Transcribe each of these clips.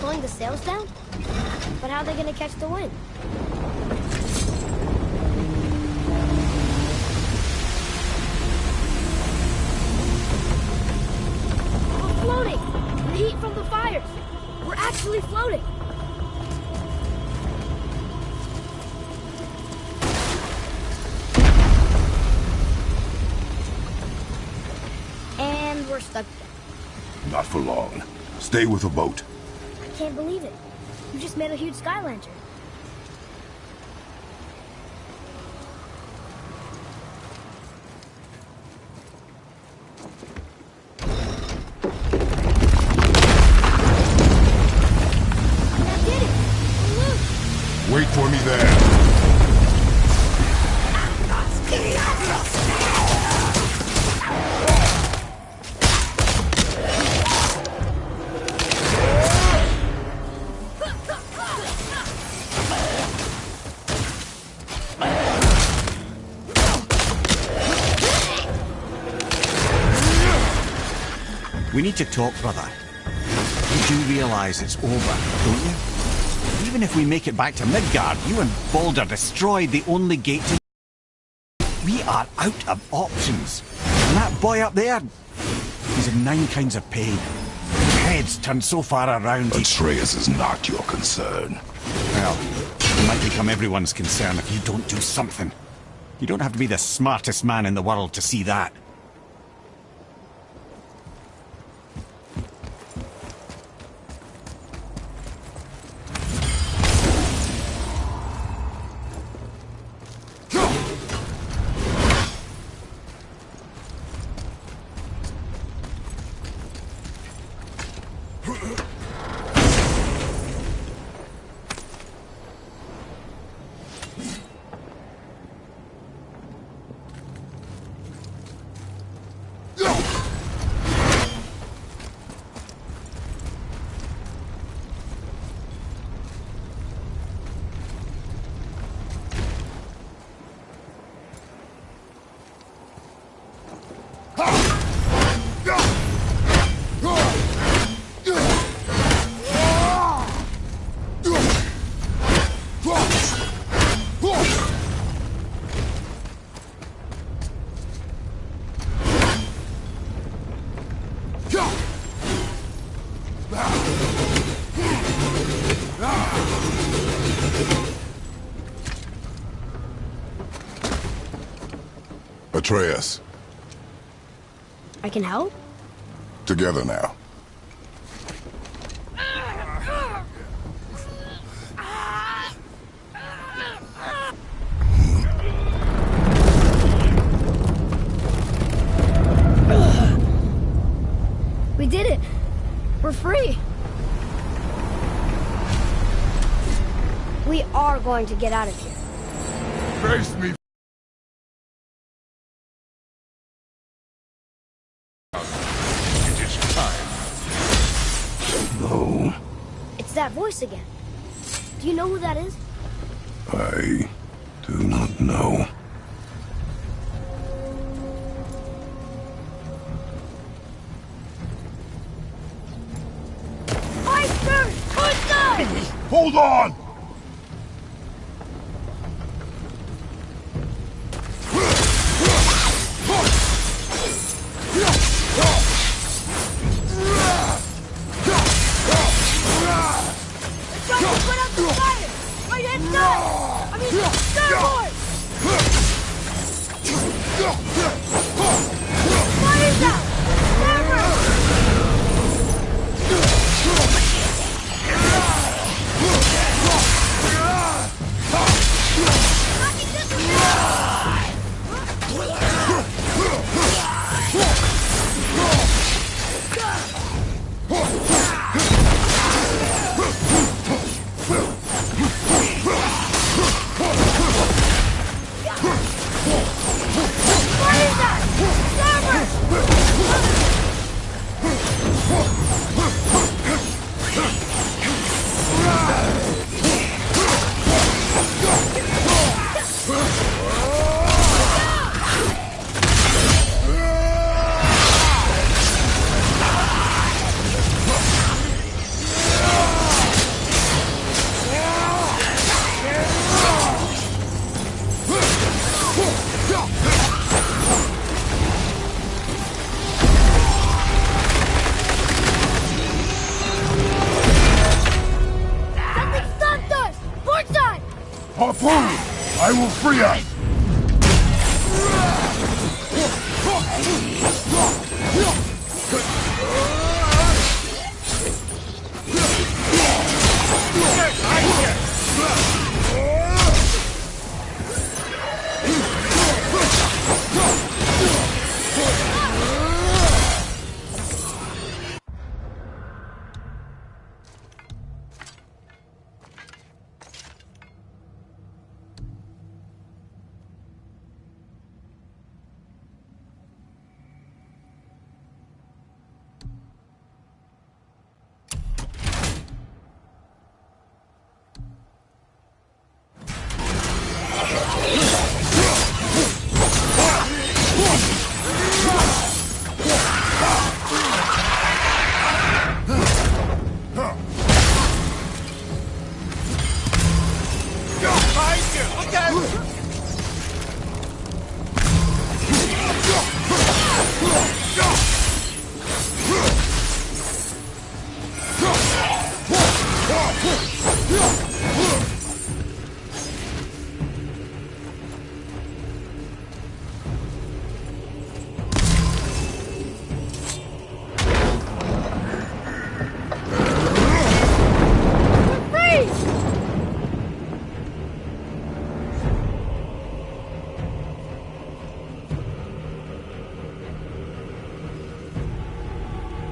pulling the sails down? But how are they gonna catch the wind? We're floating! The heat from the fires! We're actually floating! And we're stuck again. Not for long. Stay with the boat. I can't believe it. You just made a huge sky lantern. That did it! Look! Wait for me there. We need to talk, brother. You do realize it's over, don't you? Even if we make it back to Midgard, you and Baldur destroyed the only gate to... We are out of options. And that boy up there, he's in 9 kinds of pain. His head's turned so far around Atreus is not your concern. Well, it might become everyone's concern if you don't do something. You don't have to be the smartest man in the world to see that. Atreus. I can help? Together now. We did it! We're free! We are going to get out of here. Face me. It is time. No. It's that voice again. Do you know who that is? I do not know. Iceberg! Iceberg! Hold on! Try to put out the fire! Right hand side! I mean, starboard! Fire's out! Starboard! I will free us!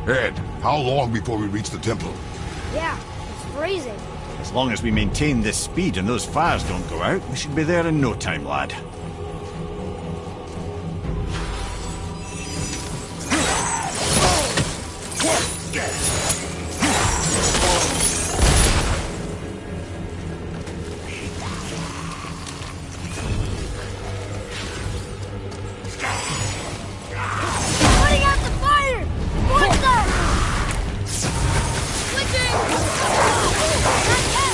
Ed, how long before we reach the temple? Yeah, it's freezing. As long as we maintain this speed and those fires don't go out, we should be there in no time, lad. Putting out the fire! Watch them! Switching! Not yet!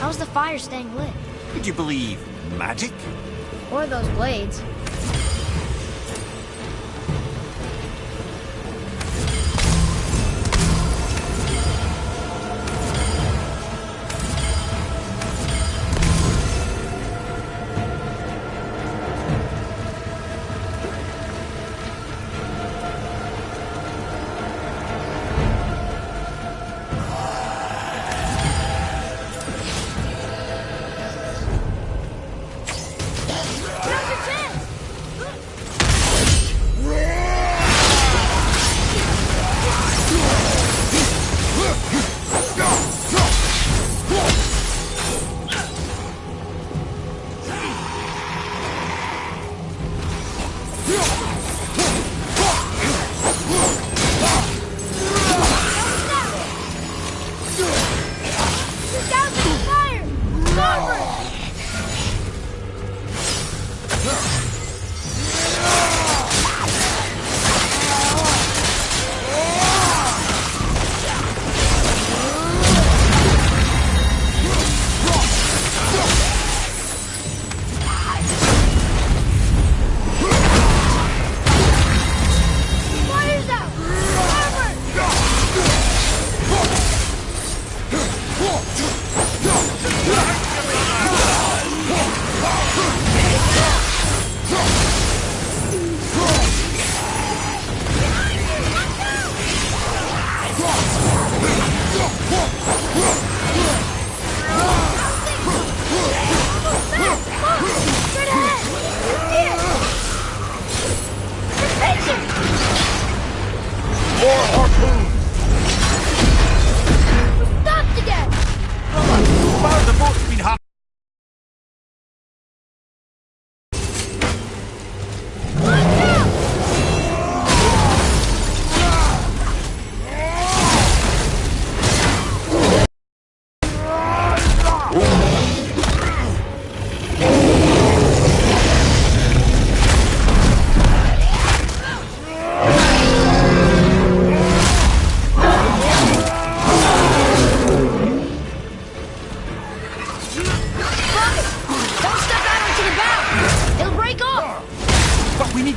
How's the fire staying lit? Would you believe magic? Or those blades?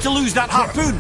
To lose that harpoon!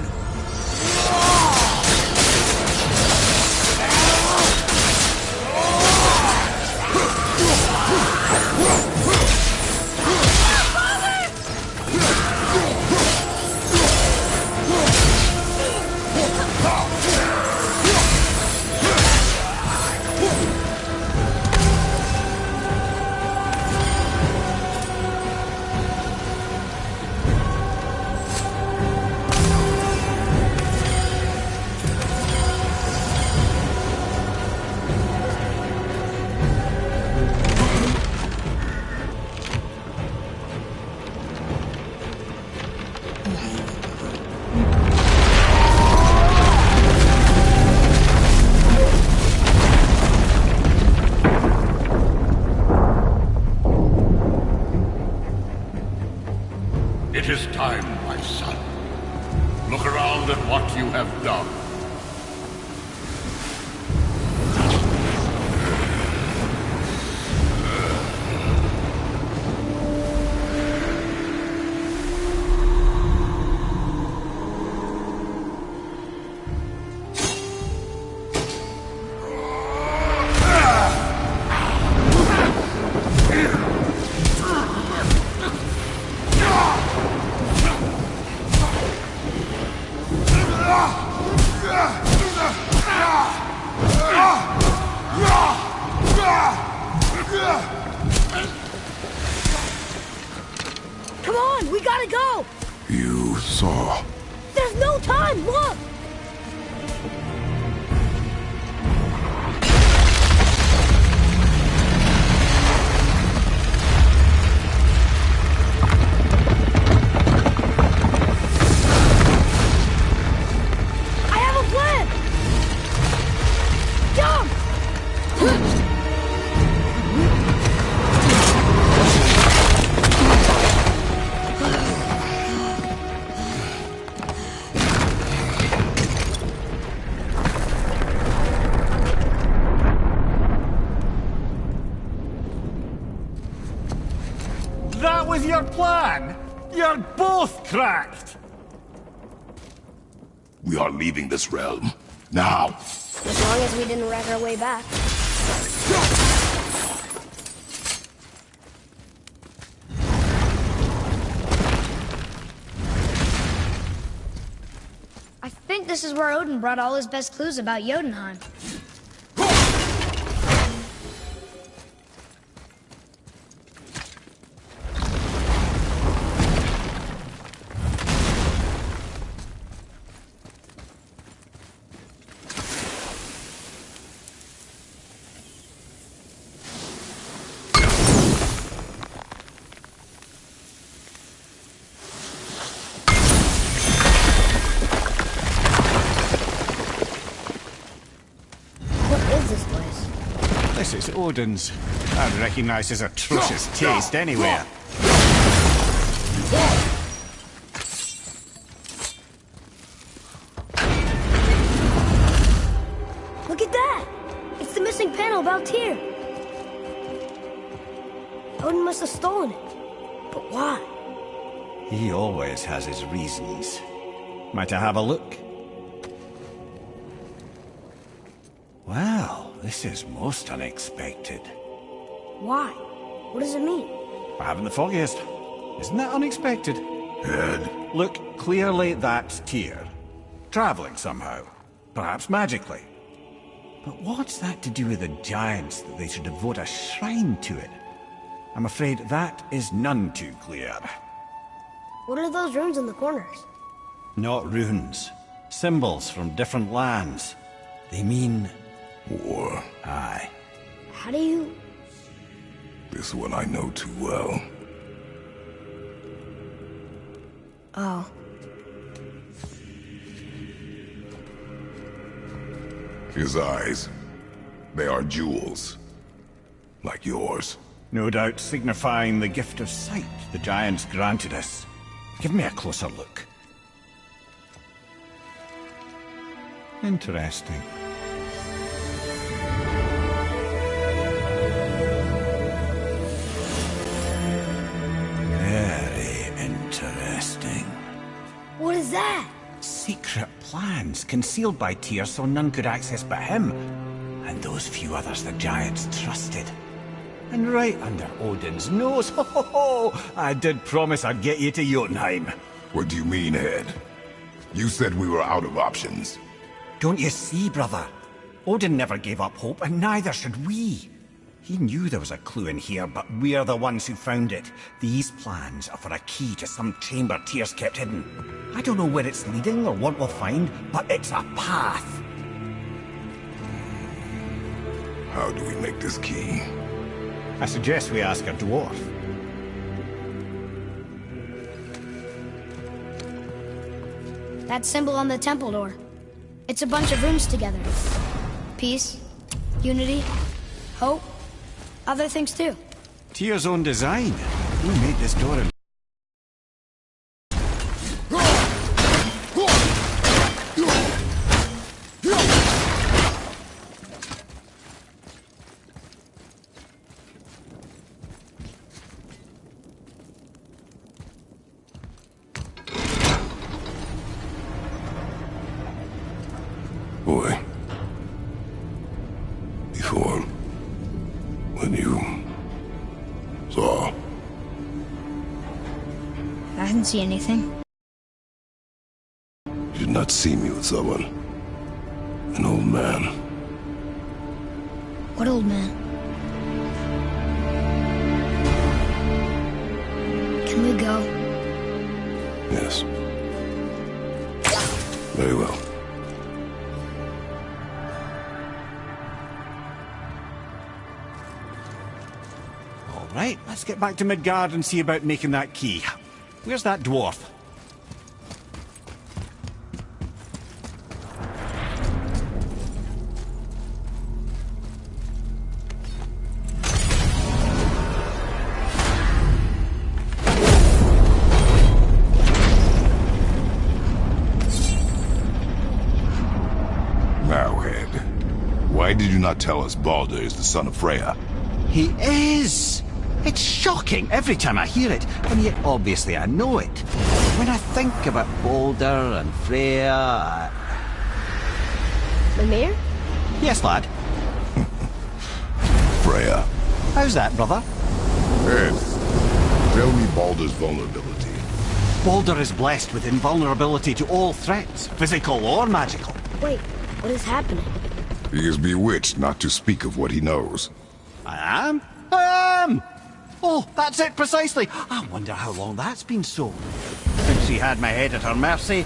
It is time, my son. Look around at what you have done. Come on, we gotta go! You saw. There's no time, look! I have a plan! Jump! was your plan? You're both cracked! We are leaving this realm. Now! As long as we didn't wreck our way back. I think this is where Odin brought all his best clues about Jotunheim. This is Odin's. I'd recognize his atrocious taste anywhere. Look at that! It's the missing panel about Tyr. Odin must have stolen it. But why? He always has his reasons. Might I have a look? Well, this is most unexpected. Why? What does it mean? I haven't the foggiest. Isn't that unexpected? Head. Look, clearly that's Tyr. Traveling somehow. Perhaps magically. But what's that to do with the giants that they should devote a shrine to it? I'm afraid that is none too clear. What are those runes in the corners? Not runes. Symbols from different lands. They mean... War. Aye. How do you... This one I know too well. Oh. His eyes. They are jewels. Like yours. No doubt signifying the gift of sight the giants granted us. Give me a closer look. Interesting. Very interesting. What is that? Secret plans concealed by Tyr so none could access but him. And those few others the giants trusted. And right under Odin's nose, ho ho ho! I did promise I'd get you to Jotunheim. What do you mean, Head? You said we were out of options. Don't you see, brother? Odin never gave up hope, and neither should we. He knew there was a clue in here, but we're the ones who found it. These plans are for a key to some chamber Tyr's kept hidden. I don't know where it's leading or what we'll find, but it's a path. How do we make this key? I suggest we ask a dwarf. That symbol on the temple door. It's a bunch of runes together. Peace, unity, hope, other things too. Tyr's own design. Who made this door in... Boy. Before... when you... saw... I didn't see anything. You did not see me with someone. An old man. What old man? Can we go? Yes. Very well. All right, let's get back to Midgard and see about making that key. Where's that dwarf? Now, Head. Why did you not tell us Baldur is the son of Freya? He is! It's shocking every time I hear it, and yet obviously I know it. When I think about Boulder and Freya... Mimir? Yes, lad. Freya. How's that, brother? Ed, tell me Baldur's vulnerability. Boulder is blessed with invulnerability to all threats, physical or magical. Wait, what is happening? He is bewitched not to speak of what he knows. I am? I am! Oh, that's it precisely. I wonder how long that's been so. Since she had my head at her mercy,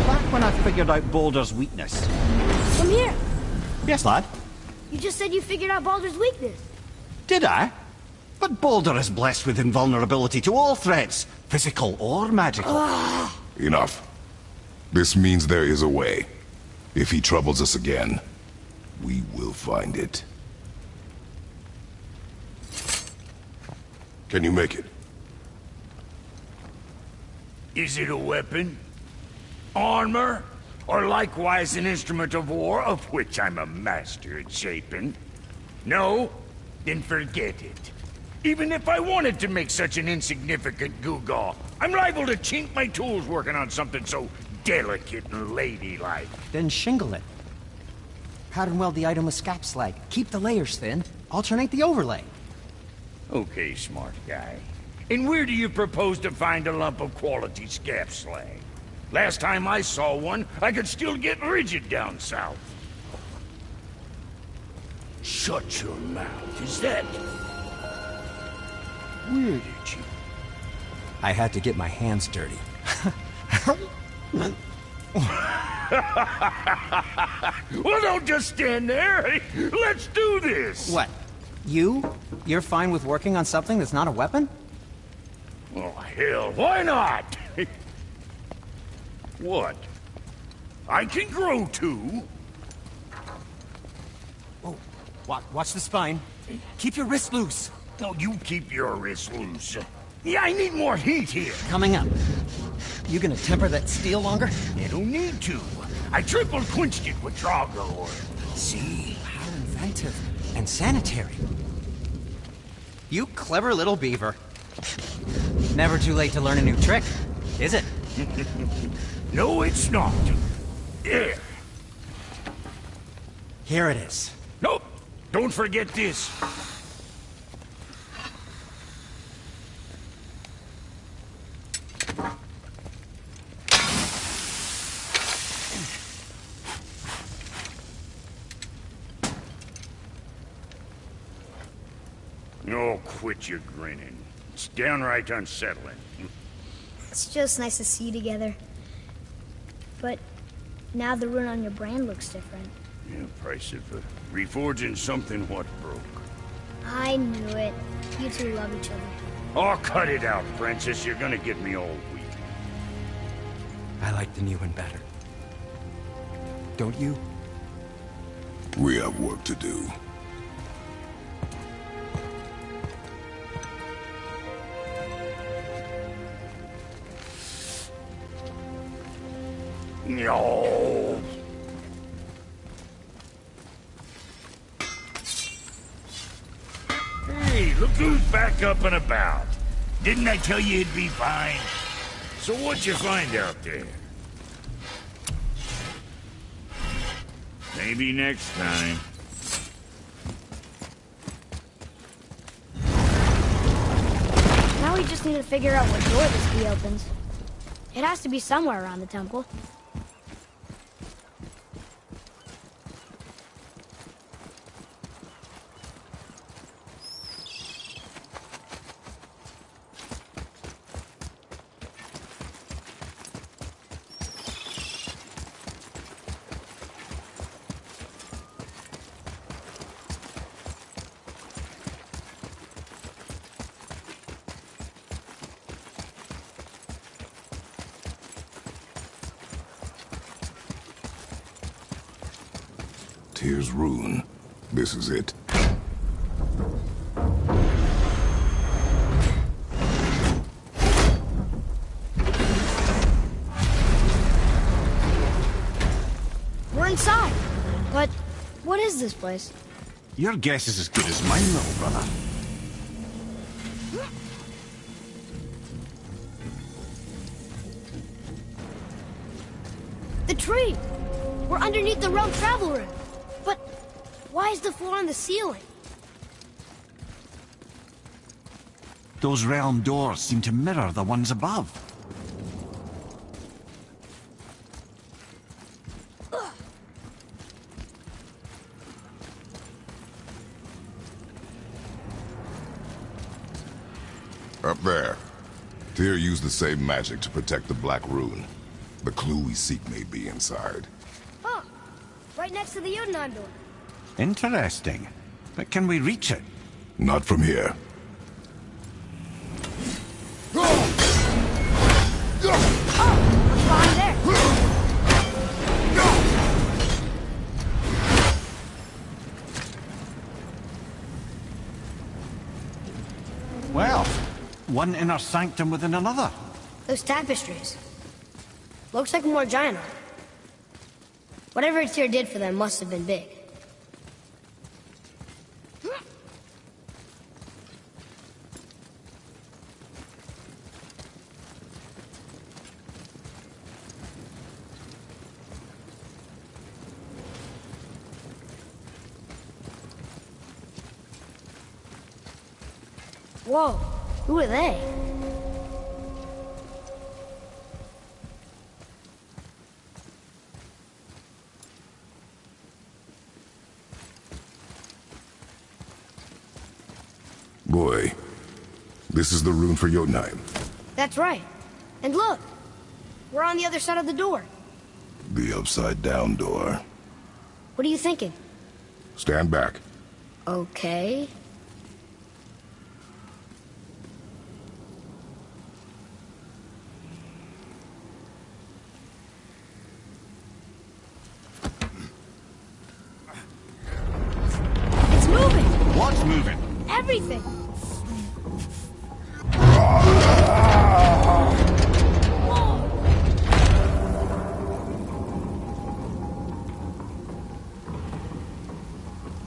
back when I figured out Boulder's weakness. Come here. Yes, lad? You just said you figured out Baldur's weakness. Did I? But Boulder is blessed with invulnerability to all threats, physical or magical. Enough. This means there is a way. If he troubles us again, we will find it. Can you make it? Is it a weapon? Armor? Or likewise an instrument of war, of which I'm a master at shaping? No? Then forget it. Even if I wanted to make such an insignificant gewgaw, I'm liable to chink my tools working on something so delicate and ladylike. Then shingle it. Pattern weld the item with scap slag. Keep the layers thin. Alternate the overlay. Okay, smart guy. And where do you propose to find a lump of quality scap slag? Last time I saw one, I could still get rigid down south. Shut your mouth, is that... Where did you... I had to get my hands dirty. Well, don't just stand there. Let's do this. What? You're fine with working on something that's not a weapon? Oh, hell, why not? What? I can grow too. Oh, watch the spine. Keep your wrist loose. No, you keep your wrist loose. Yeah, I need more heat here. Coming up. You gonna temper that steel longer? You don't need to. I triple quenched it with Drago oil. See? How inventive. And sanitary. You clever little beaver. Never too late to learn a new trick, is it? No, it's not. There. Here it is. Nope. Don't forget this. Oh, quit your grinning. It's downright unsettling. It's just nice to see you together. But now the rune on your brand looks different. Yeah, price of reforging something what broke. I knew it. You two love each other. Oh, cut it out, Princess. You're gonna get me all weak. I like the new one better. Don't you? We have work to do. No. Hey, look who's back up and about. Didn't I tell you it'd be fine? So what'd you find out there? Maybe next time. Now we just need to figure out what door this key opens. It has to be somewhere around the temple. Tyr's rune. This is it. We're inside. But what is this place? Your guess is as good as mine, little brother. The tree! We're underneath the realm travel room. But why is the floor on the ceiling? Those realm doors seem to mirror the ones above. Up there. Tyr used the same magic to protect the Black Rune. The clue we seek may be inside. Huh. Right next to the Jotunheim door. Interesting. But can we reach it? Not from here. What's behind there? Well, one inner sanctum within another. Those tapestries. Looks like more giant art. Whatever Tyr did for them must have been big. Whoa, who are they? Boy, this is the rune for Jotunheim. That's right. And look, we're on the other side of the door. The upside-down door. What are you thinking? Stand back. Okay. It's moving! What's moving? Everything!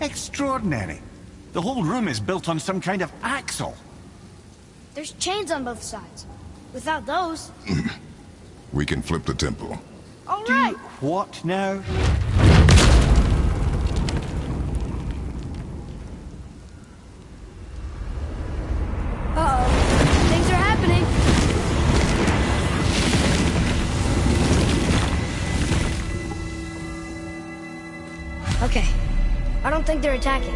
Extraordinary. The whole room is built on some kind of axle. There's chains on both sides. Without those... We can flip the temple. All right! What now? Uh-oh. Things are happening. Okay. I don't think they're attacking.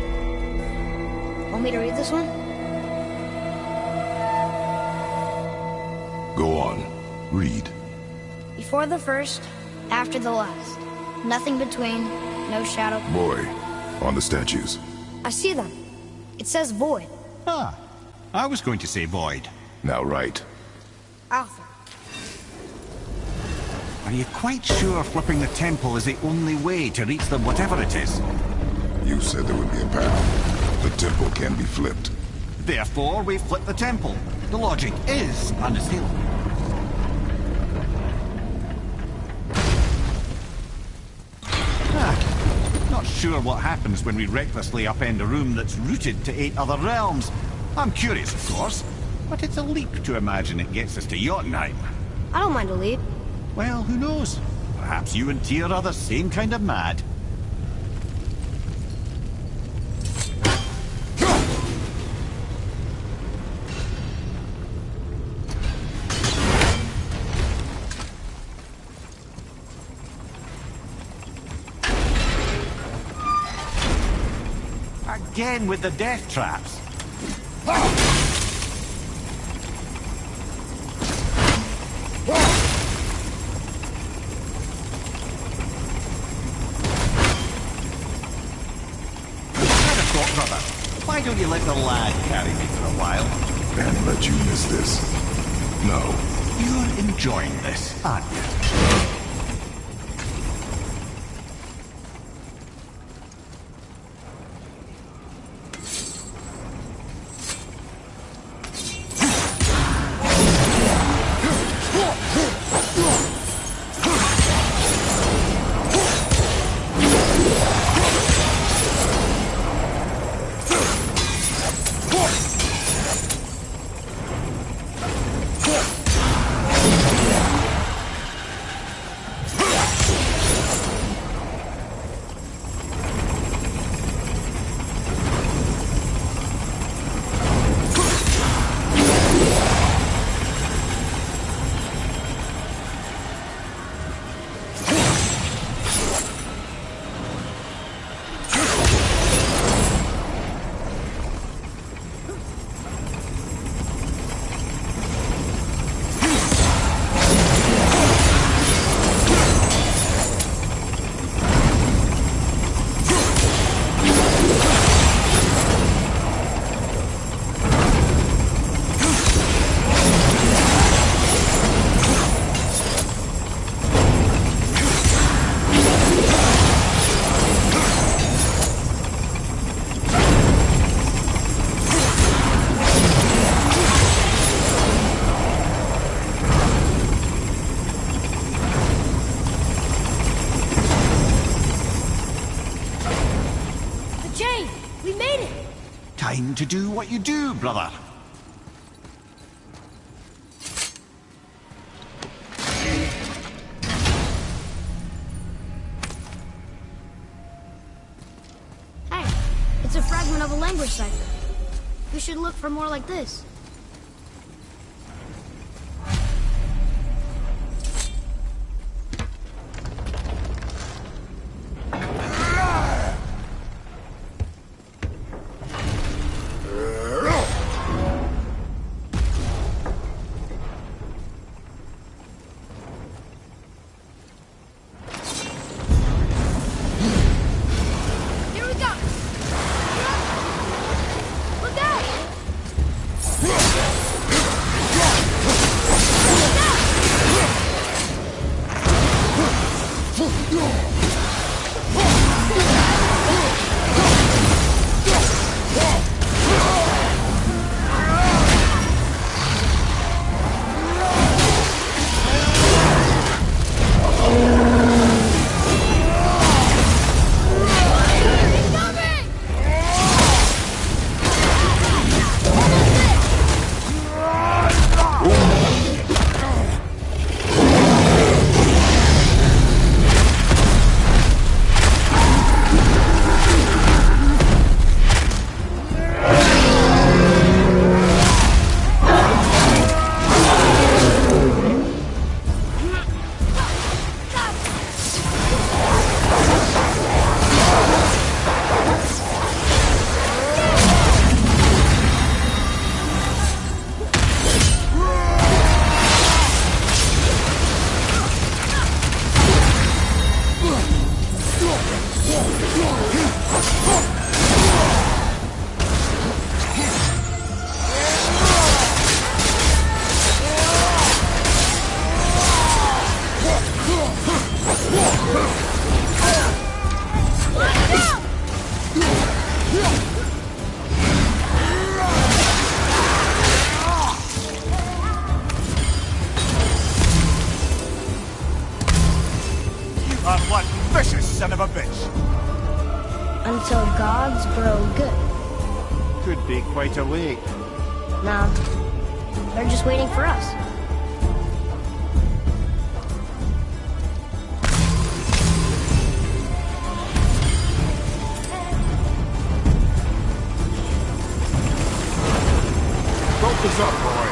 Want me to read this one? Go on. Read. Before the first, after the last. Nothing between, no shadow. Boy, on the statues. I see them. It says void. Ah, I was going to say void. Now write. Alpha. Are you quite sure flipping the temple is the only way to reach the whatever it is? You said there would be a path. The temple can be flipped. Therefore, we flip the temple. The logic is unassailable. Not sure what happens when we recklessly upend a room that's rooted to 8 other realms. I'm curious, of course, but it's a leap to imagine it gets us to Jotunheim. I don't mind a leap. Well, who knows? Perhaps you and Tyr are the same kind of mad. Again with the death traps. Brother, why don't you let the lad carry me for a while? And let you miss this. No. You're enjoying this, aren't you? chain! We made it! Time to do what you do, brother. Hey, it's a fragment of a language cipher. We should look for more like this. Here we go! Look out! Are one vicious son of a bitch. Until gods grow good. Could be quite a wait. Nah, they're just waiting for us. Focus up, boy.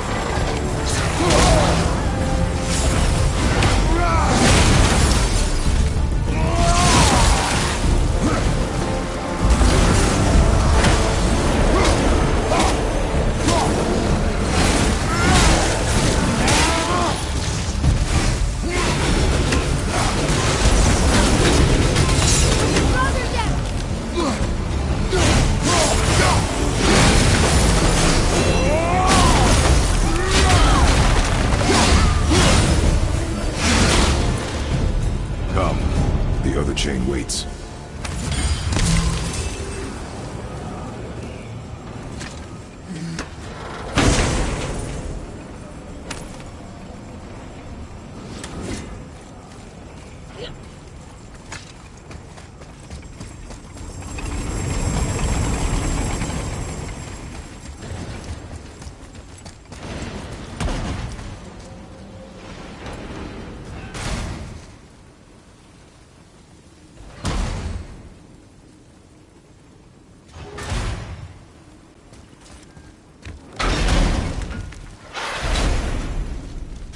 Come. The other chain waits.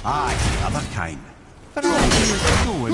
Aye, the other kind. But all is going.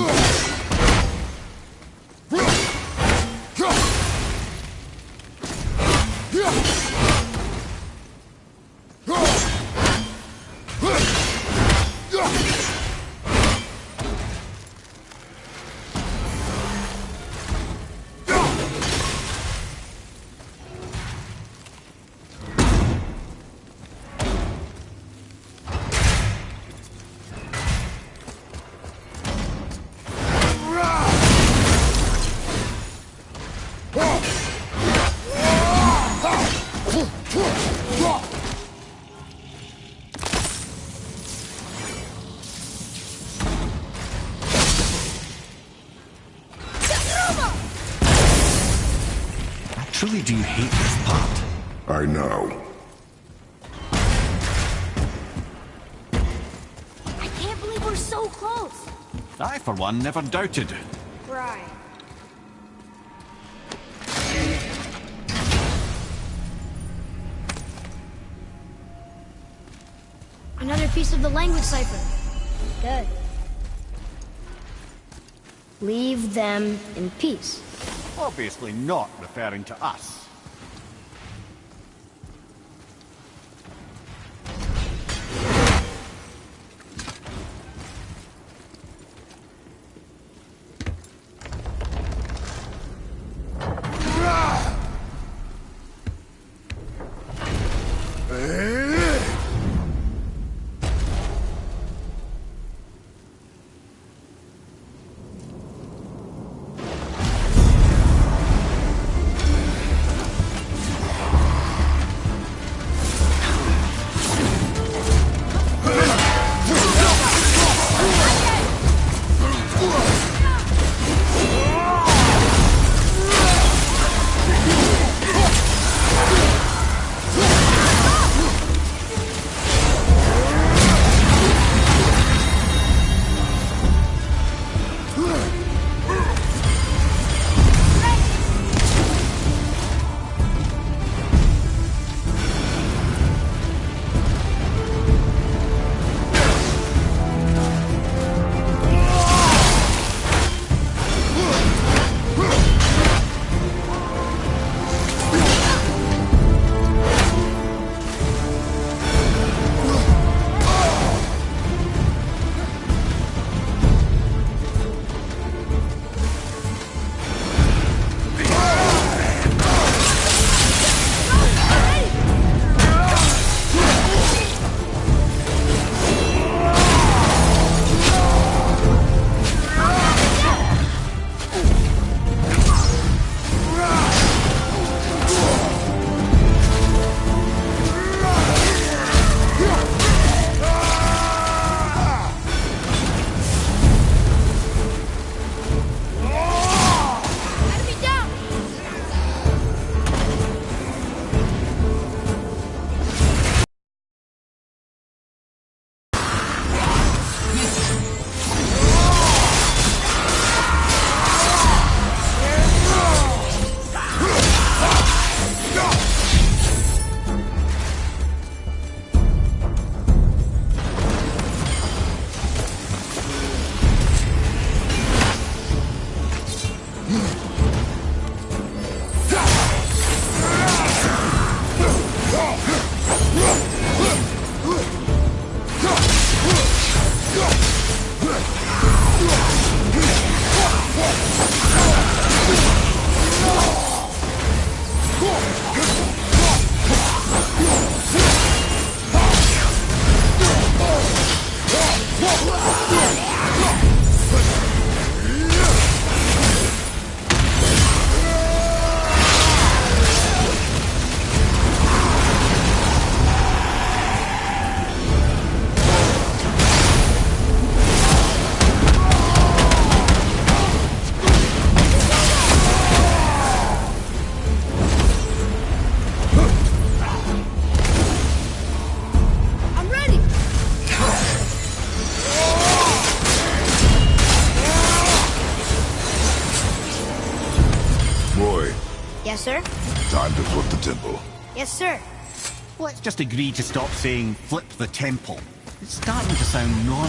Truly do you hate this part? I know. I can't believe we're so close. I, for one, never doubted. Right. Another piece of the language cipher. Good. Leave them in peace. Obviously not referring to us. Yes, sir? Time to flip the temple. Yes, sir. Let's just agree to stop saying flip the temple. It's starting to sound normal.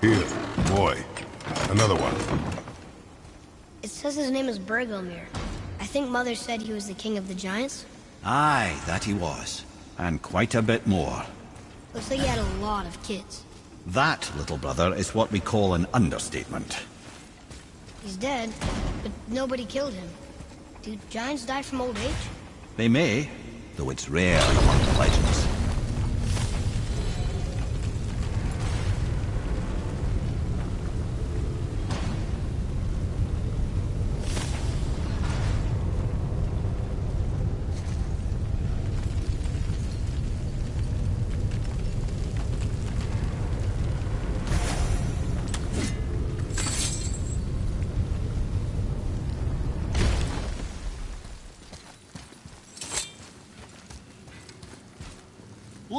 Here, boy. Another one. It says his name is Bergelmir. I think Mother said he was the king of the giants. Aye, that he was. And quite a bit more. Looks like he had a lot of kids. That, little brother, is what we call an understatement. He's dead, but nobody killed him. Do giants die from old age? They may, though it's rare among the legends.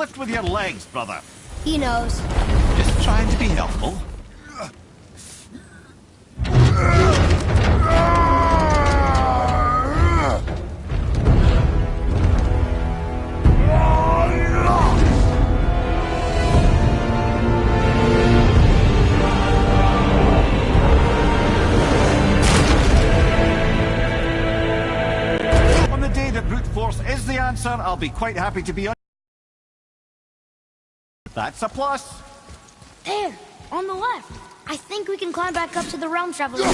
Lift with your legs, brother. He knows. Just trying to be helpful. On the day that brute force is the answer, I'll be quite happy to be on. That's a plus. There, on the left. I think we can climb back up to the realm traveler.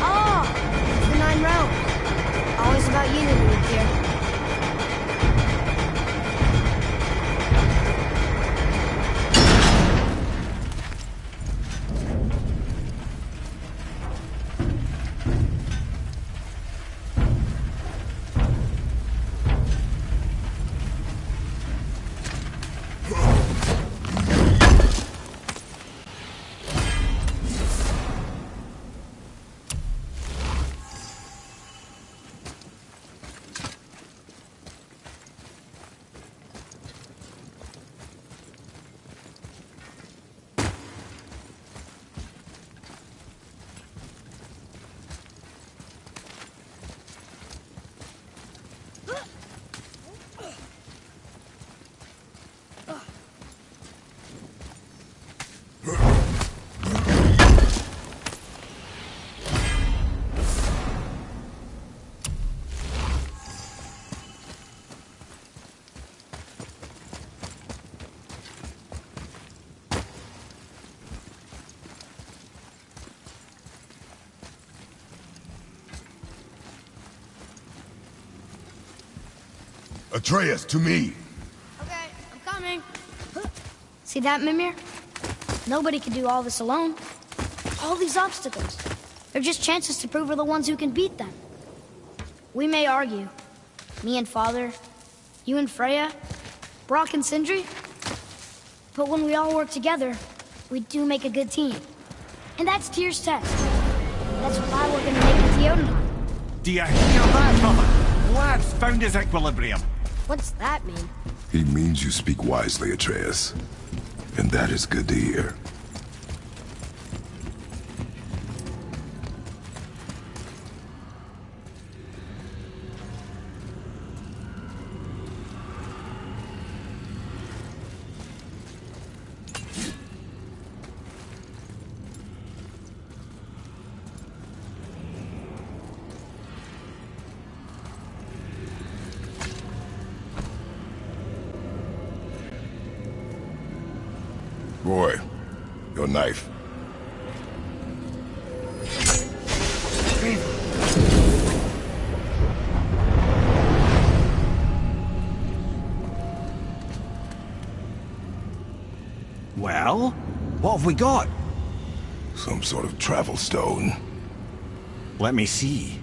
Ah, the 9 realms. Always about unity with here. Atreus, to me! Okay, I'm coming. See that, Mimir? Nobody can do all this alone. All these obstacles. They're just chances to prove we're the ones who can beat them. We may argue. Me and Father, you and Freya, Brock and Sindri. But when we all work together, we do make a good team. And that's Tyr's test. That's why we're gonna make it to Jotunheim. Do you hear that, brother? Lad's found his equilibrium. What's that mean? He means you speak wisely, Atreus. And that is good to hear. Boy, your knife. Well, what have we got? Some sort of travel stone. Let me see.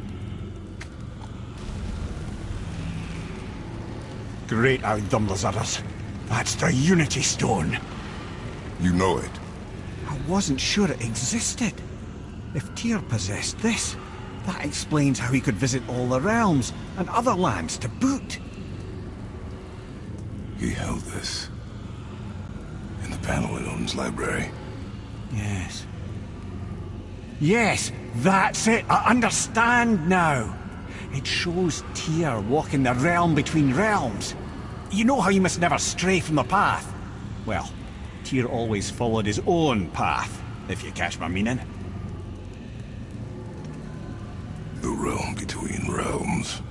Great Outdumblers. That's the Unity Stone. You know it. I wasn't sure it existed. If Tyr possessed this, that explains how he could visit all the realms and other lands to boot. He held this in the panel in Odin's library. Yes. Yes, that's it. I understand now. It shows Tyr walking the realm between realms. You know how you must never stray from the path? Well, Tyr always followed his own path, if you catch my meaning. The realm between realms.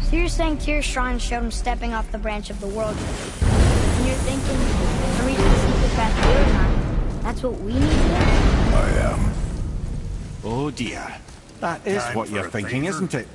So you're saying Tyr's shrine showed him stepping off the branch of the world. And you're thinking, to reach the secret path to Jotunheim, that's what we need to do? I am. Oh dear. That is Time what for you're a thinking, favor? isn't it?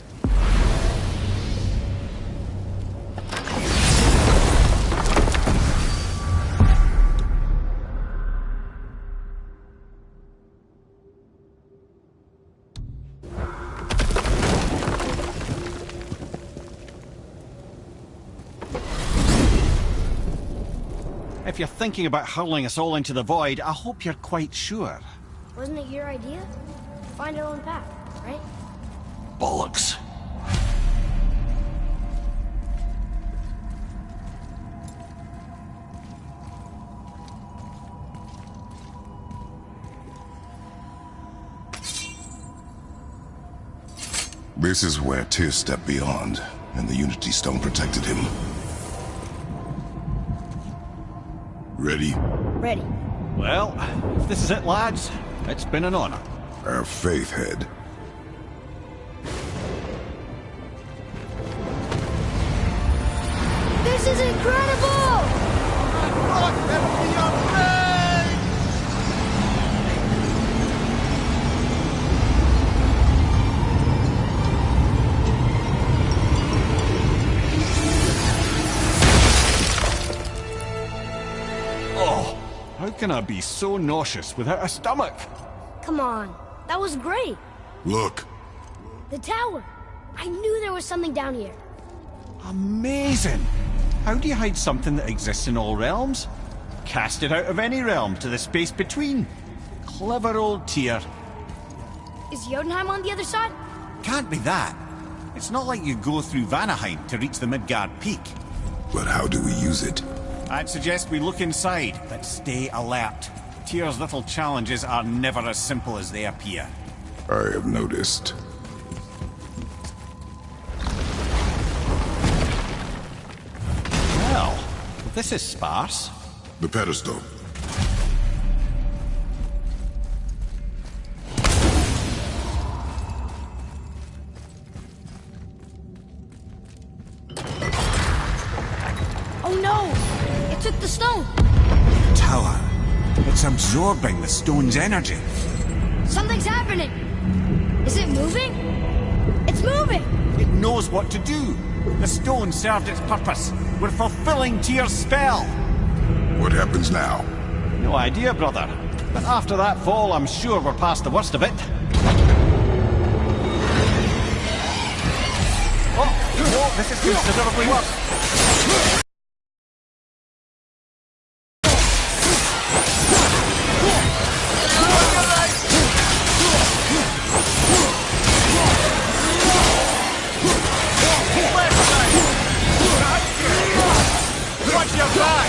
If you're thinking about hurling us all into the void, I hope you're quite sure. Wasn't it your idea? Find our own path, right? Bollocks. This is where Tyr stepped beyond, and the Unity Stone protected him. Ready? Ready. Well, if this is it, lads, it's been an honor. Our faith head. This is incredible! Oh, how can I be so nauseous without a stomach? Come on, that was great. Look. The tower. I knew there was something down here. Amazing! How do you hide something that exists in all realms? Cast it out of any realm to the space between. Clever old Tyr. Is Jotunheim on the other side? Can't be that. It's not like you go through Vanaheim to reach the Midgard peak. But how do we use it? I'd suggest we look inside, but stay alert. Tyr's little challenges are never as simple as they appear. I have noticed. Well, this is sparse. The pedestal. Oh no! It took the stone! Tower. It's absorbing the stone's energy. Something's happening! Is it moving? It's moving! It knows what to do. The stone served its purpose. We're fulfilling Tyr's spell. What happens now? No idea, brother. But after that fall, I'm sure we're past the worst of it. Oh, this is considerably worse. Watch your back!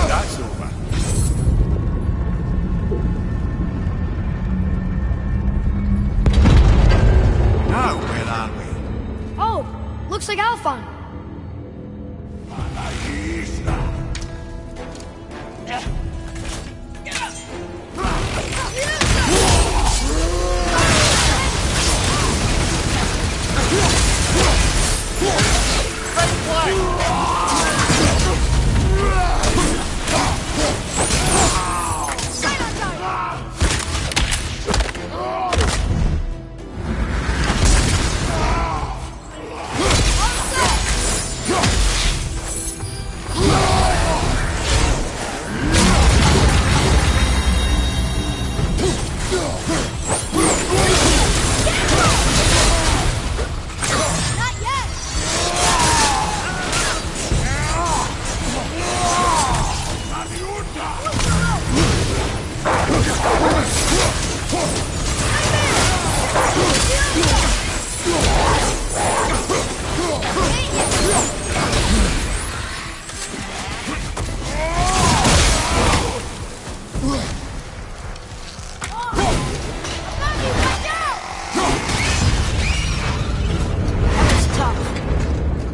That's over. Now, where are we? Oh, looks like Alphon.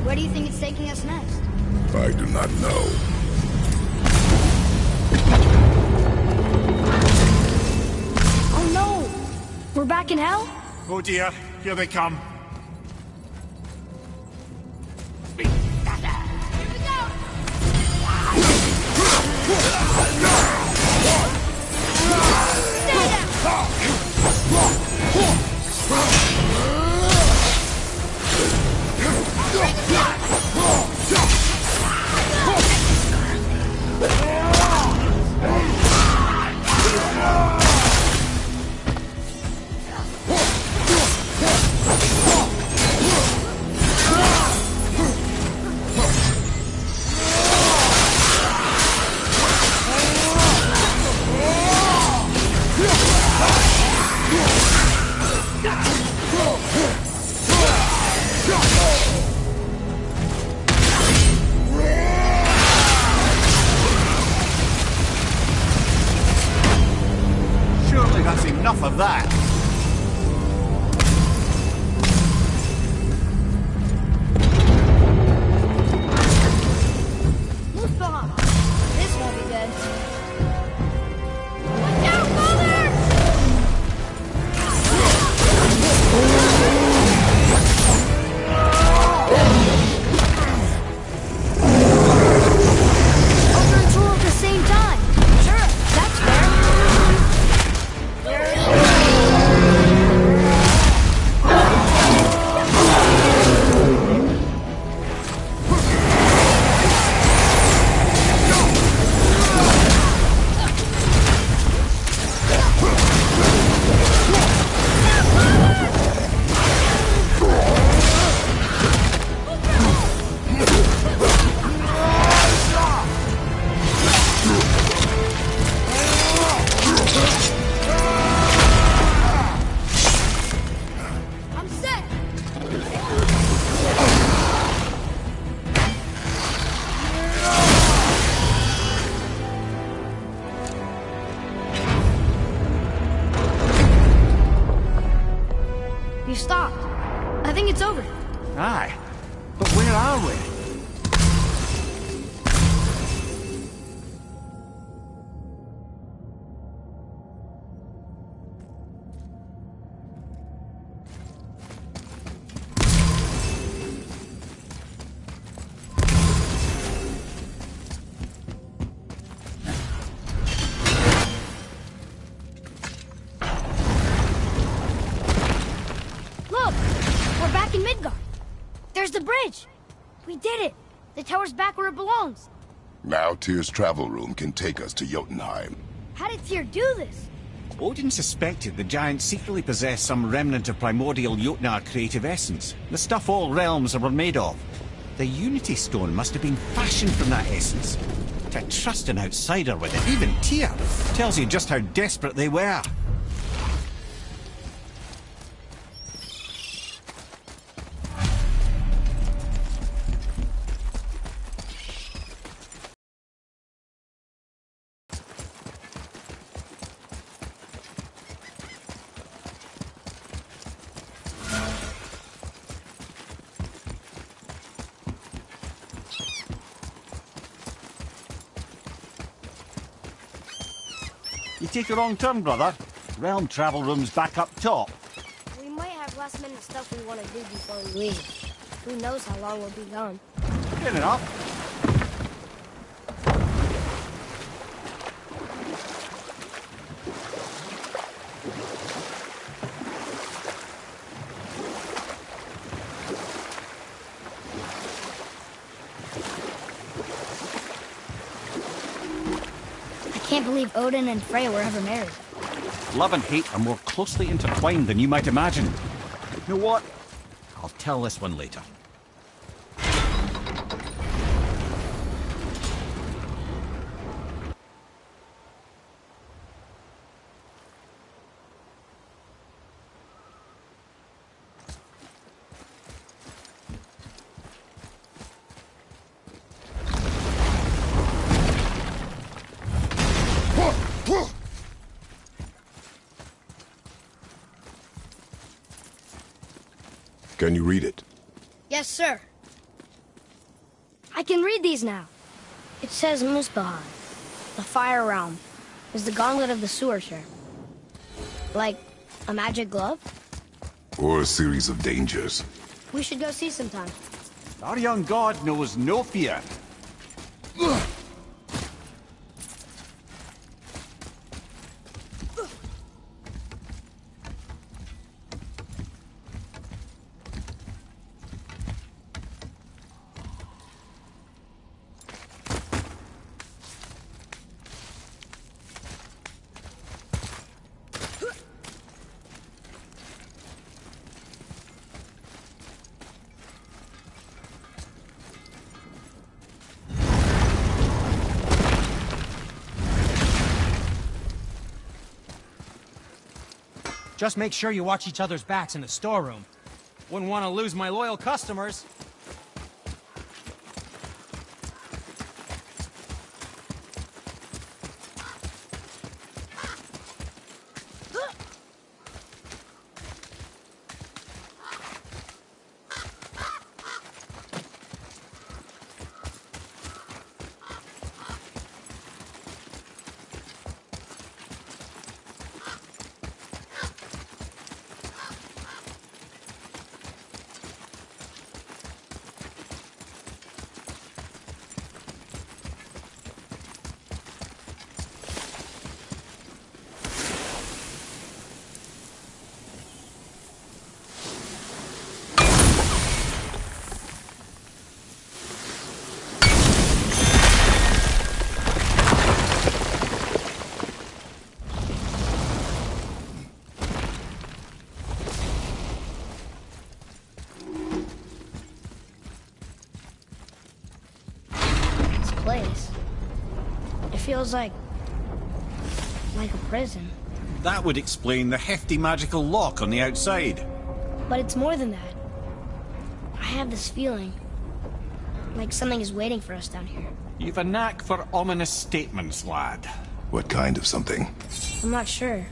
Where do you think it's taking us next? I do not know. Oh no! We're back in hell? Oh dear, here they come. that. Muspelheim! This won't be good. Watch out, Father! Over and two at the same time. Sure, that's fair. I'm set. You stopped. I think it's over. Aye. But where are we? Look! We're back in Midgard. There's the bridge. We did it. The tower's back where it belongs. Now Tyr's travel room can take us to Jotunheim. How did Tyr do this? Odin suspected the giants secretly possessed some remnant of primordial Jotnar creative essence, the stuff all realms were made of. The Unity Stone must have been fashioned from that essence. To trust an outsider with it, even Tyr, tells you just how desperate they were. You take a wrong turn, brother. Realm travel room's back up top. We might have last minute stuff we want to do before we leave. Who knows how long we'll be gone. Fair enough. I can't believe Odin and Freya were ever married. Love and hate are more closely intertwined than you might imagine. You know what? I'll tell this one later. Can you read it? Yes, sir. I can read these now. It says Muspelheim, the fire realm, is the gauntlet of the sewer share. Like a magic glove? Or a series of dangers? We should go see sometime. Our young god knows no fear. Just make sure you watch each other's backs in the storeroom. Wouldn't want to lose my loyal customers. place. It feels like a prison. That would explain the hefty magical lock on the outside. But it's more than that. I have this feeling like something is waiting for us down here. You've a knack for ominous statements, lad. What kind of something? I'm not sure.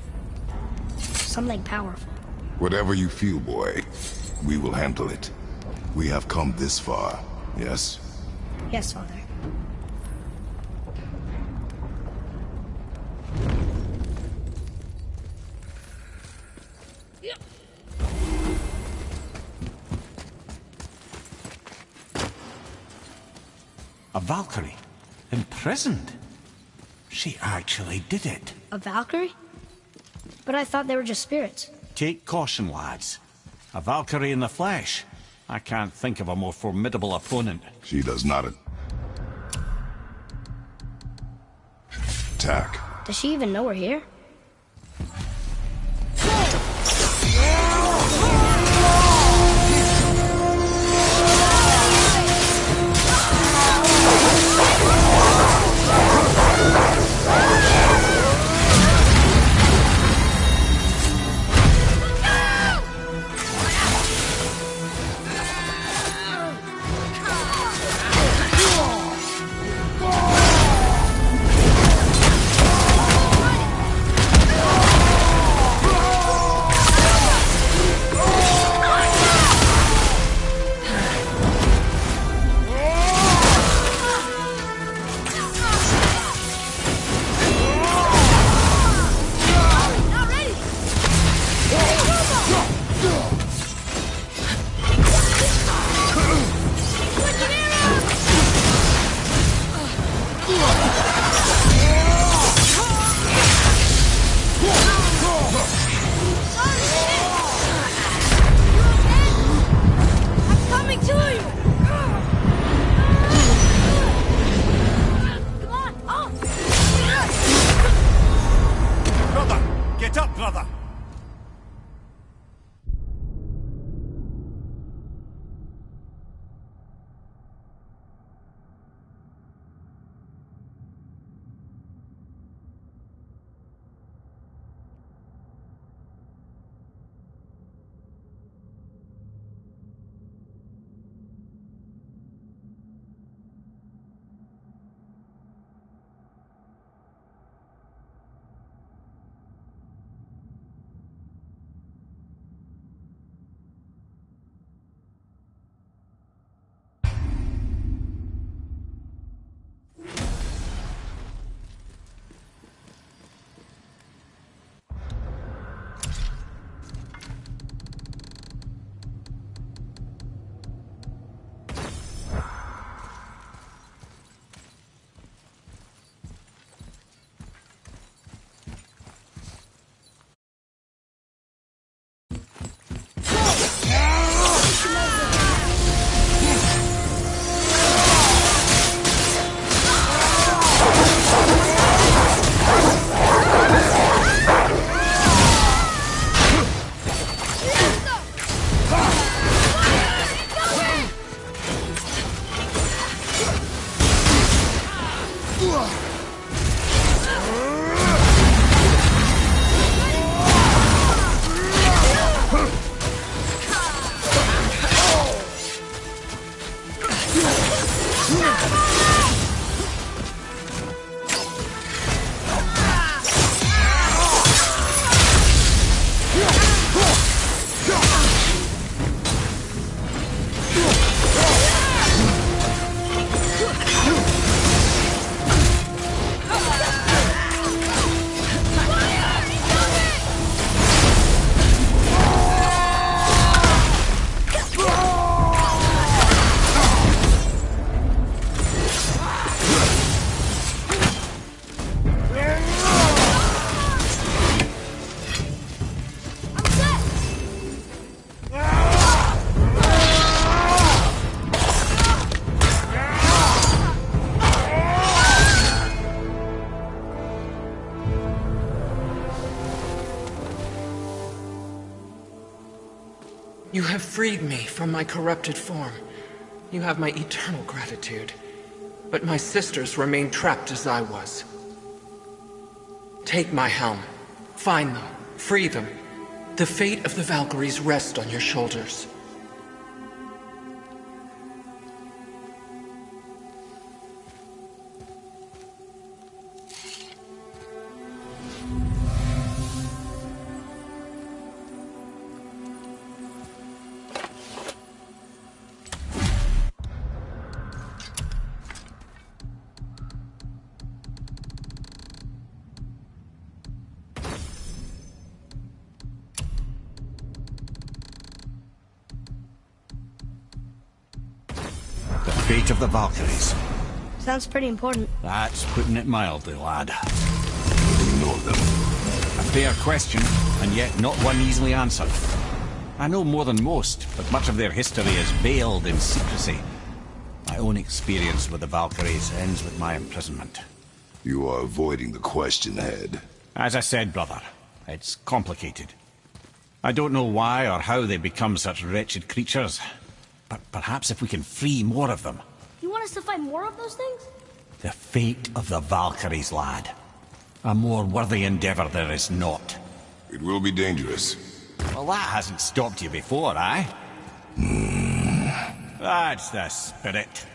Something powerful. Whatever you feel, boy, we will handle it. We have come this far, yes? Yes, Father. A Valkyrie? Imprisoned? She actually did it. A Valkyrie? But I thought they were just spirits. Take caution, lads. A Valkyrie in the flesh. I can't think of a more formidable opponent. She does not attack. Does she even know we're here? You have freed me from my corrupted form. You have my eternal gratitude. but my sisters remain trapped as I was. Take my helm. Find them. Free them. The fate of the Valkyries rests on your shoulders. The fate of the Valkyries. Sounds pretty important. That's putting it mildly, lad. We know them. A fair question, and yet not one easily answered. I know more than most, but much of their history is veiled in secrecy. My own experience with the Valkyries ends with my imprisonment. You are avoiding the question, Head. As I said, brother, it's complicated. I don't know why or how they become such wretched creatures, but perhaps if we can free more of them. You want us to fight more of those things? The fate of the Valkyries, lad. A more worthy endeavor there is not. It will be dangerous. Well, that hasn't stopped you before, eh? That's the spirit.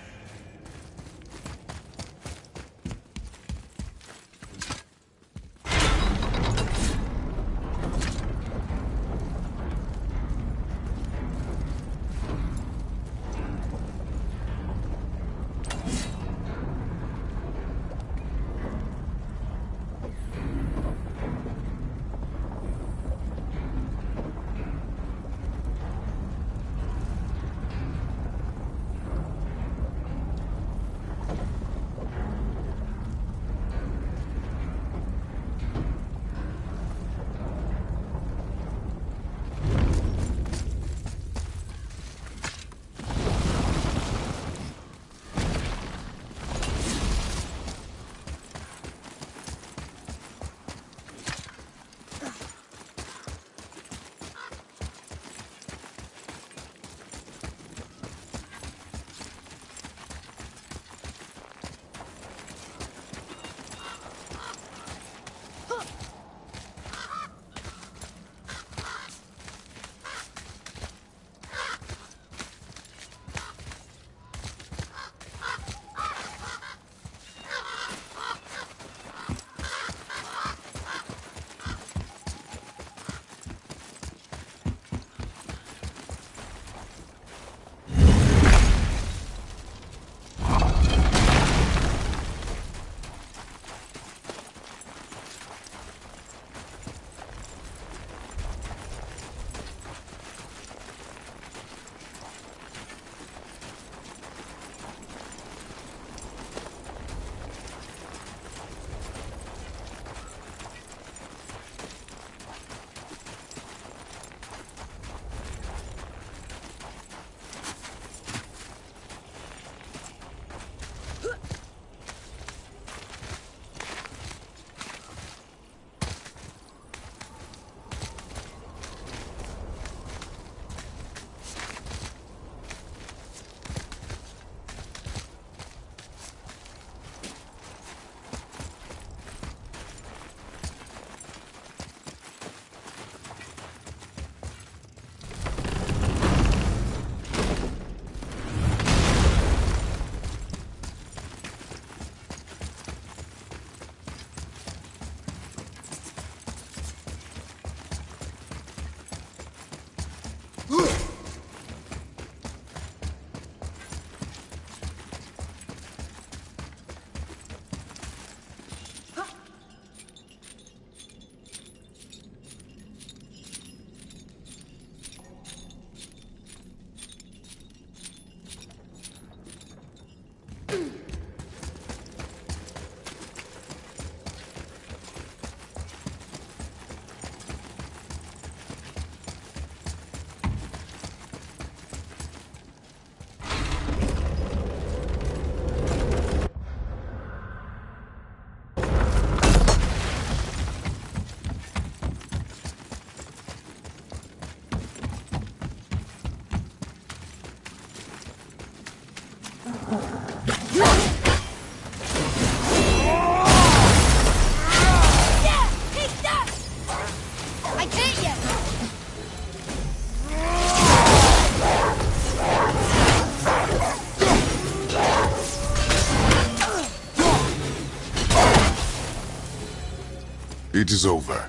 It is over.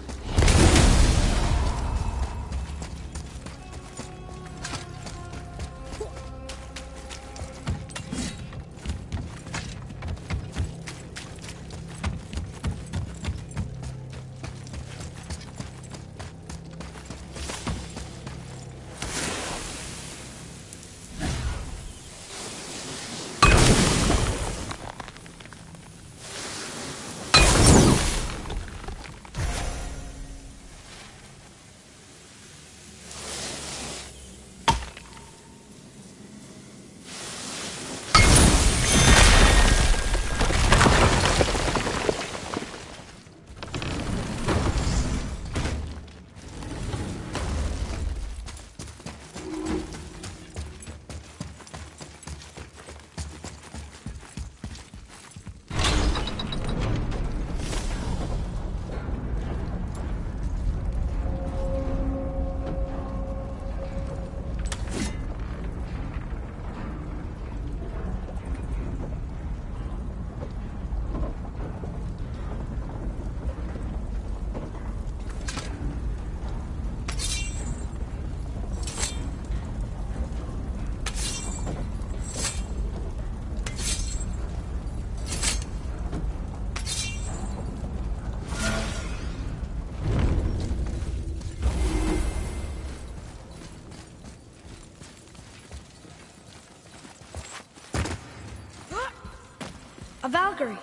A Valkyrie.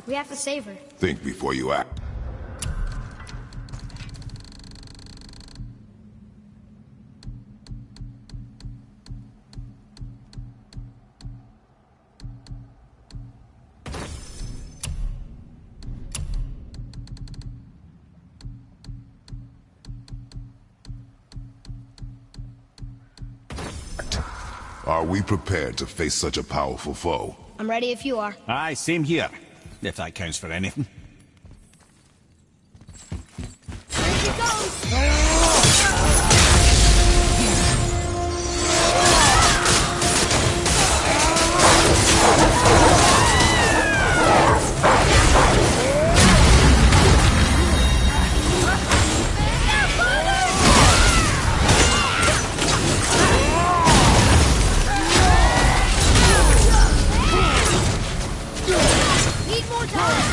We have to save her. Think before you act. Are we prepared to face such a powerful foe? I'm ready if you are. Aye, same here. If that counts for anything. Here she goes! Need more time!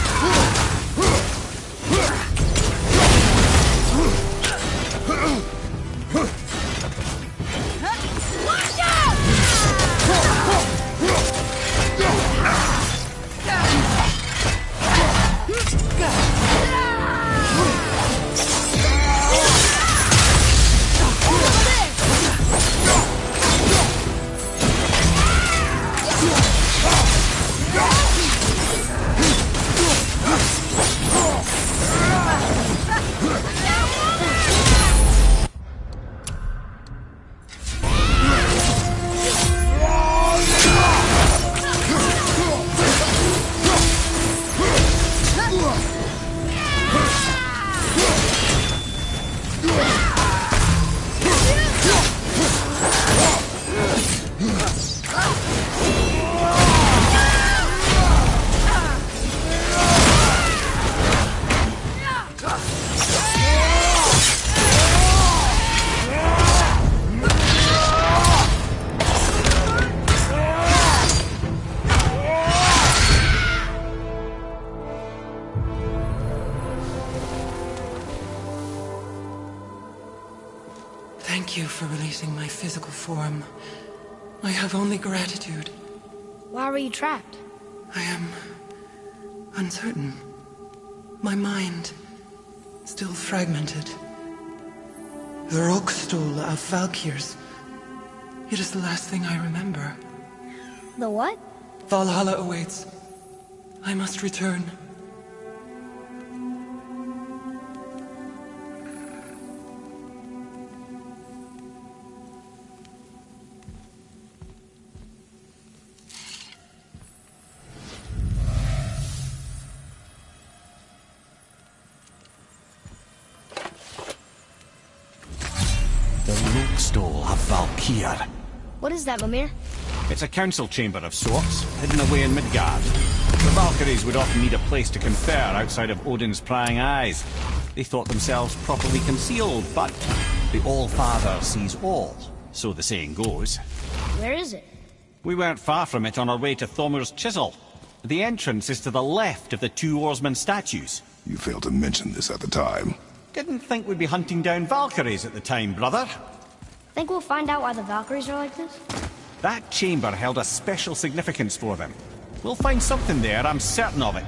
Thank you for releasing my physical form. I have only gratitude. Why were you trapped? I am uncertain. My mind still fragmented. The Rockstool of Valkyrs. It is the last thing I remember. The what? Valhalla awaits. I must return. The Rockstool of Valkyr. What is that, Mimir? It's a council chamber of sorts, hidden away in Midgard. The Valkyries would often need a place to confer outside of Odin's prying eyes. They thought themselves properly concealed, but the All-Father sees all, so the saying goes. Where is it? We weren't far from it on our way to Thomur's Chisel. The entrance is to the left of the two oarsmen statues. You failed to mention this at the time. Didn't think we'd be hunting down Valkyries at the time, brother. Think we'll find out why the Valkyries are like this? That chamber held a special significance for them. We'll find something there, I'm certain of it.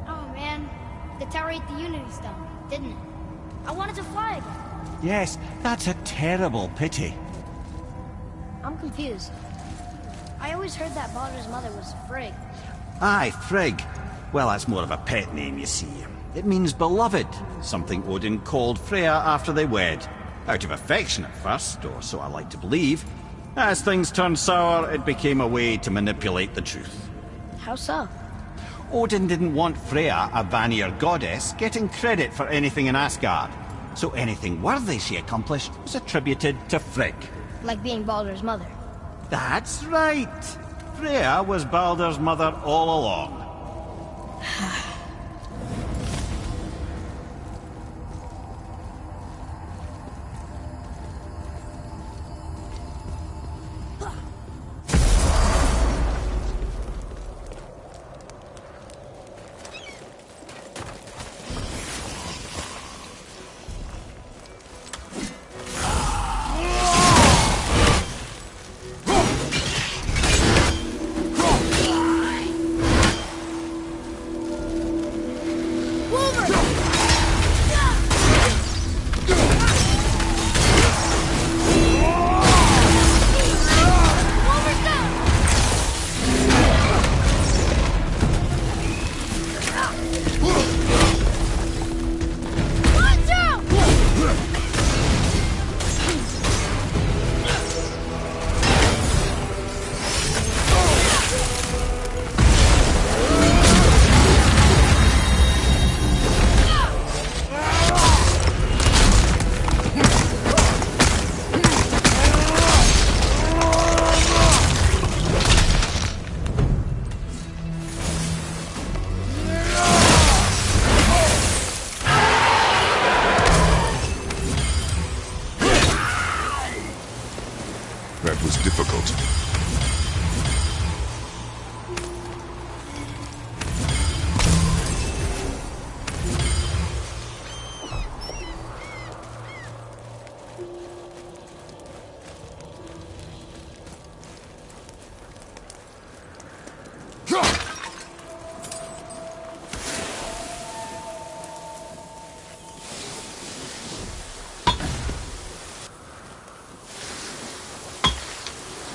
Oh man, the tower ate the Unity Stone, didn't it? I wanted to fly again. Yes, that's a terrible pity. I'm confused. I always heard that Baldur's mother was Frigg. Aye, Frigg. Well, that's more of a pet name, you see. It means beloved, something Odin called Freya after they wed. Out of affection at first, or so I like to believe. As things turned sour, it became a way to manipulate the truth. How so? Odin didn't want Freya, a Vanir goddess, getting credit for anything in Asgard. So anything worthy she accomplished was attributed to Frigg. Like being Baldur's mother. That's right! Freya was Baldur's mother all along. That was difficult.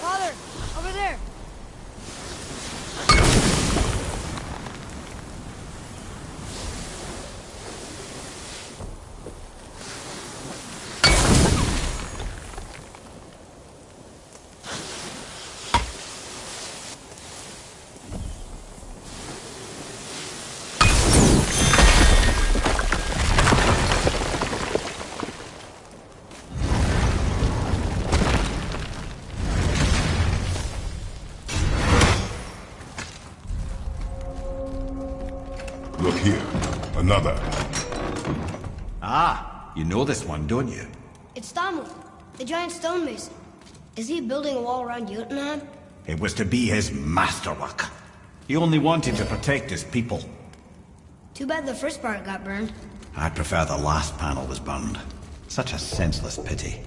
Father, over there. Look here. Another. Ah, you know this one, don't you? It's Thamur, the giant stonemason. Is he building a wall around Jotunheim? It was to be his masterwork. He only wanted to protect his people. Too bad the first part got burned. I prefer the last panel was burned. Such a senseless pity.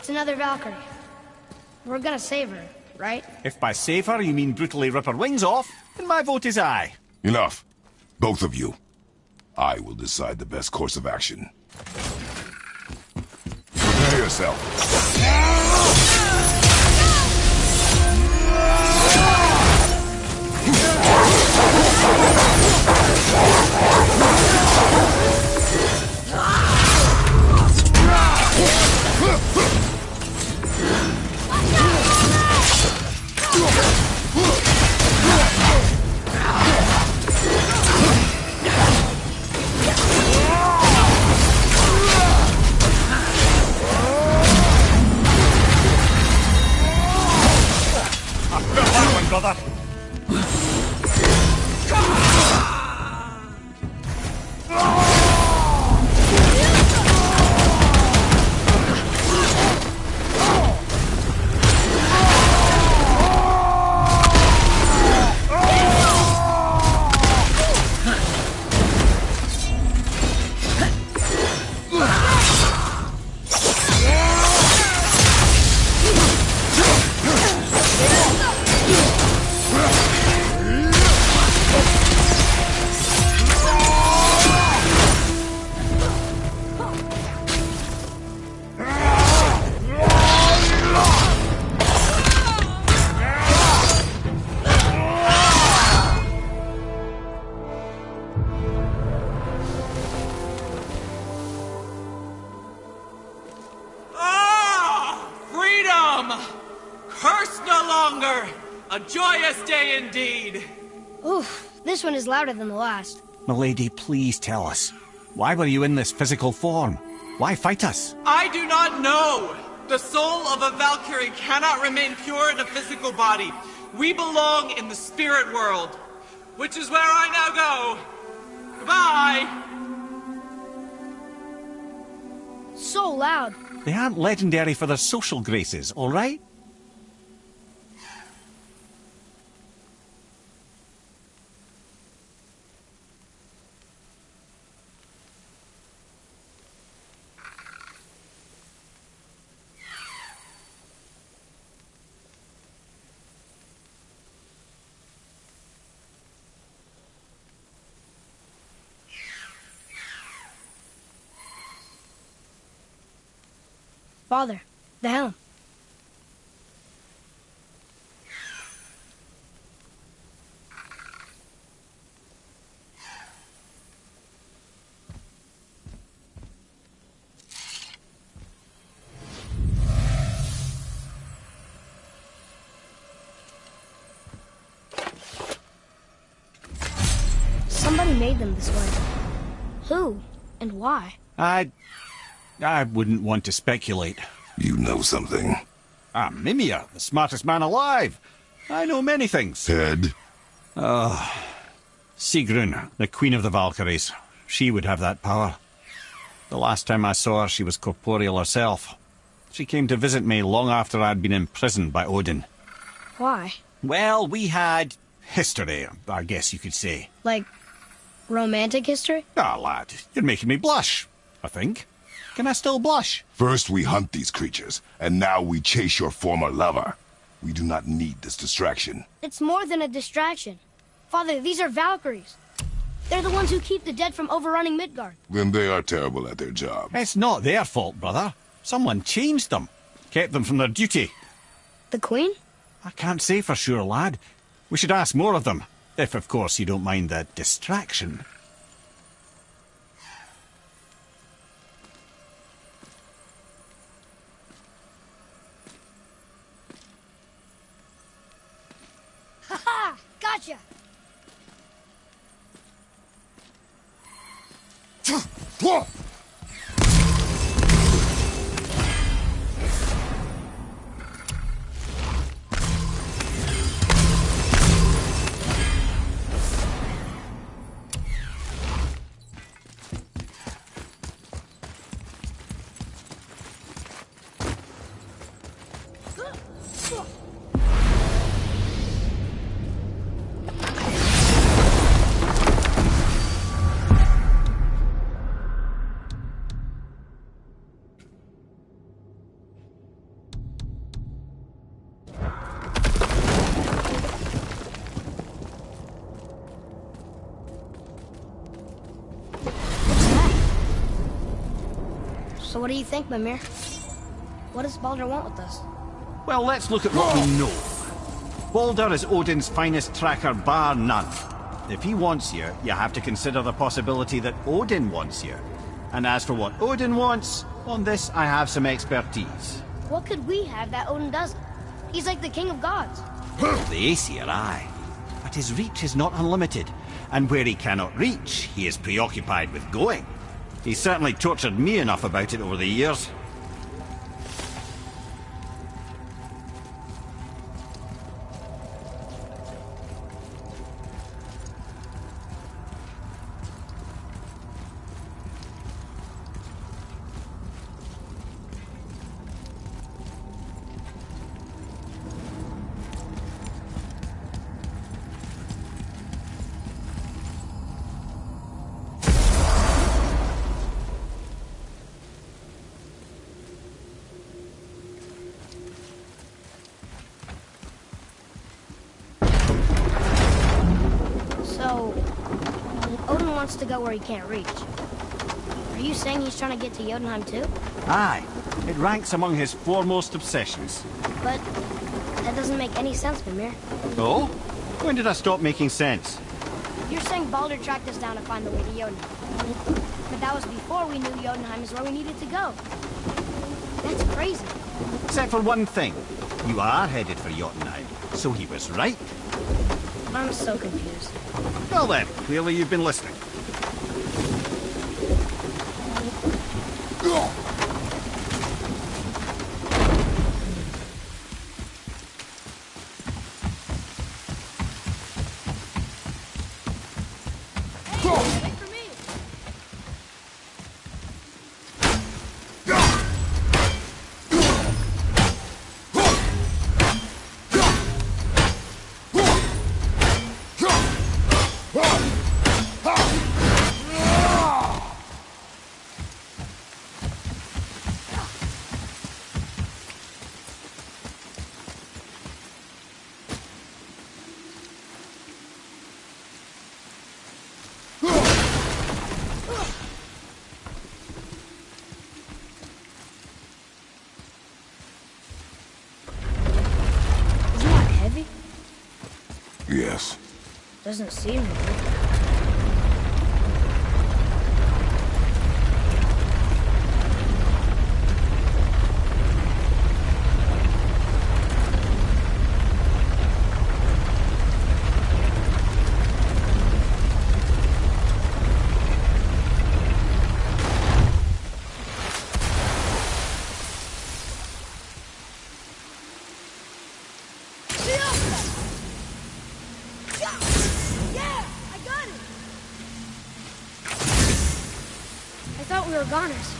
It's another Valkyrie. We're gonna save her, right? If by save her you mean brutally rip her wings off, then my vote is aye. Enough. Both of you. I will decide the best course of action. Prepare yourself. Brother. Curse no longer! A joyous day indeed! Oof, this one is louder than the last. Milady, please tell us. Why were you in this physical form? Why fight us? I do not know! The soul of a Valkyrie cannot remain pure in a physical body. We belong in the spirit world, which is where I now go. Goodbye! So loud. They aren't legendary for their social graces, all right? Father, the helm. Somebody made them this way. Who and why? I wouldn't want to speculate. You know something. I'm Mimir, the smartest man alive. I know many things. Head? Sigrun, the queen of the Valkyries. She would have that power. The last time I saw her, she was corporeal herself. She came to visit me long after I'd been imprisoned by Odin. Why? Well, we had history, I guess you could say. Like, romantic history? Ah, lad, you're making me blush, I think. Can I still blush? First we hunt these creatures, and now we chase your former lover. We do not need this distraction. It's more than a distraction. Father, these are Valkyries. They're the ones who keep the dead from overrunning Midgard. Then they are terrible at their job. It's not their fault, brother. Someone changed them. Kept them from their duty. The Queen? I can't say for sure, lad. We should ask more of them. If, of course, you don't mind the distraction. Ha-ha! Gotcha! So what do you think, Mimir? What does Baldur want with us? Well, let's look at what we know. Baldur is Odin's finest tracker, bar none. If he wants you, you have to consider the possibility that Odin wants you. And as for what Odin wants, on this I have some expertise. What could we have that Odin doesn't? He's like the king of gods. The Aesir, aye. But his reach is not unlimited. And where he cannot reach, he is preoccupied with going. He's certainly tortured me enough about it over the years. So, Odin wants to go where he can't reach. Are you saying he's trying to get to Jotunheim too? Aye. It ranks among his foremost obsessions. But that doesn't make any sense, Mimir. Oh? When did I stop making sense? You're saying Baldur tracked us down to find the way to Jotunheim. But that was before we knew Jotunheim is where we needed to go. That's crazy. Except for one thing. You are headed for Jotunheim, so he was right. I'm so confused. Well then, clearly you've been listening. Wait for me! Isn't that heavy? Yes. Doesn't seem heavy. Yeah! I got it! I thought we were goners.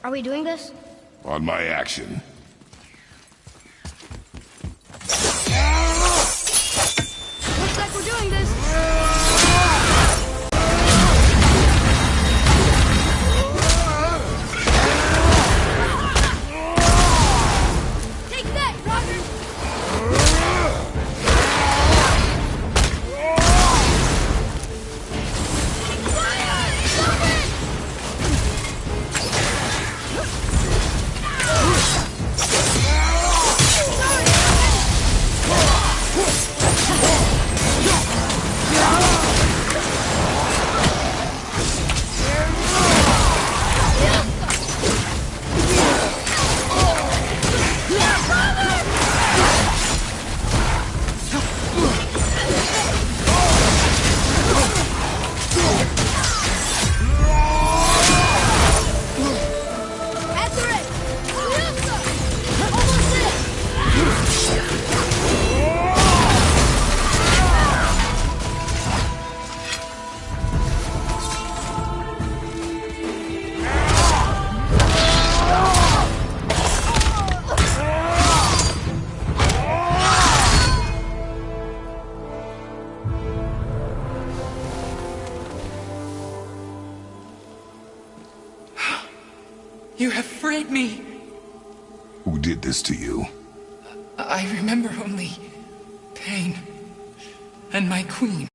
Are we doing this? On my action. Looks like we're doing this. Take that, Roger! You have freed me. Who did this to you? I remember only pain and my queen.